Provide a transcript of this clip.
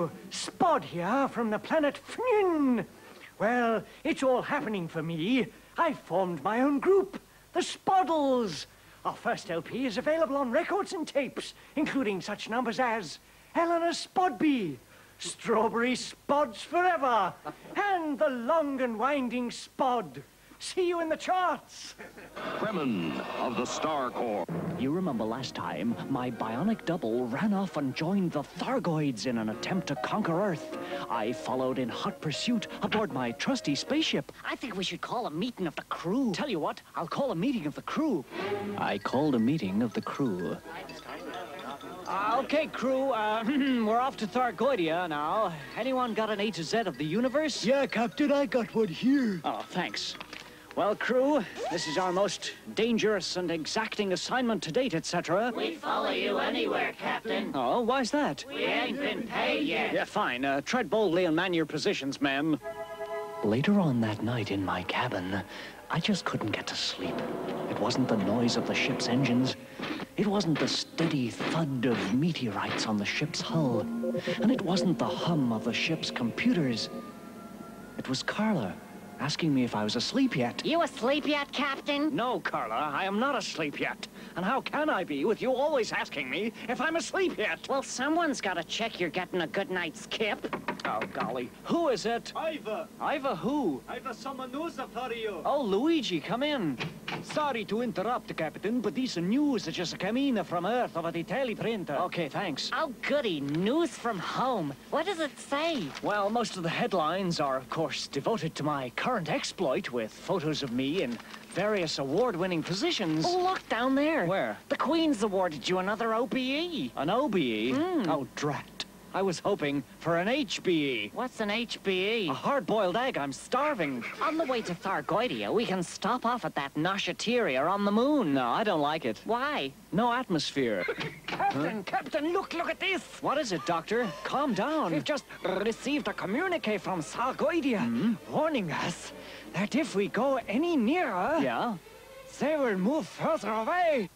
Crew, Spod here from the planet Fnin. Well, it's all happening for me. I formed my own group, the Spoddles. Our first LP is available on records and tapes, including such numbers as Eleanor Spodby, Strawberry Spods Forever, and The Long and Winding Spod. See you in the charts. Kremen of the Star Corps. You remember last time, my bionic double ran off and joined the Thargoids in an attempt to conquer Earth. I followed in hot pursuit aboard my trusty spaceship. I think we should call a meeting of the crew. Tell you what, I'll call a meeting of the crew. I called a meeting of the crew. Okay, crew, we're off to Thargoidia now. Anyone got an A to Z of the universe? Yeah, Captain, I got one here. Oh, thanks. Well, crew, this is our most dangerous and exacting assignment to date, etc. We'd follow you anywhere, Captain. Oh, why's that? We ain't been paid yet. Yeah, fine. Tread boldly and man your positions, men. Later on that night in my cabin, I just couldn't get to sleep. It wasn't the noise of the ship's engines. It wasn't the steady thud of meteorites on the ship's hull. And it wasn't the hum of the ship's computers. It was Carla, asking me if I was asleep yet. You asleep yet, Captain? No, Carla, I am not asleep yet. And how can I be with you always asking me if I'm asleep yet? Well, someone's got to check you're getting a good night's skip. Oh, golly. Who is it? Iva! Iva who? I've some news for you. Oh, Luigi, come in. Sorry to interrupt, Captain, but this news just came in from Earth over the teleprinter. Okay, thanks. Oh, goody. News from home. What does it say? Well, most of the headlines are, of course, devoted to my current exploit with photos of me in various award-winning positions. Oh, look down there. Where? The Queen's awarded you another OBE. An OBE? Oh, drat. I was hoping for an HBE. What's an HBE? A hard-boiled egg. I'm starving. On the way to Thargoidia, we can stop off at that Noshateria on the moon. No, I don't like it. Why? No atmosphere. Captain, look at this. What is it, Doctor? Calm down. We've just received a communique from Thargoidia warning us that if we go any nearer, Yeah? they will move further away.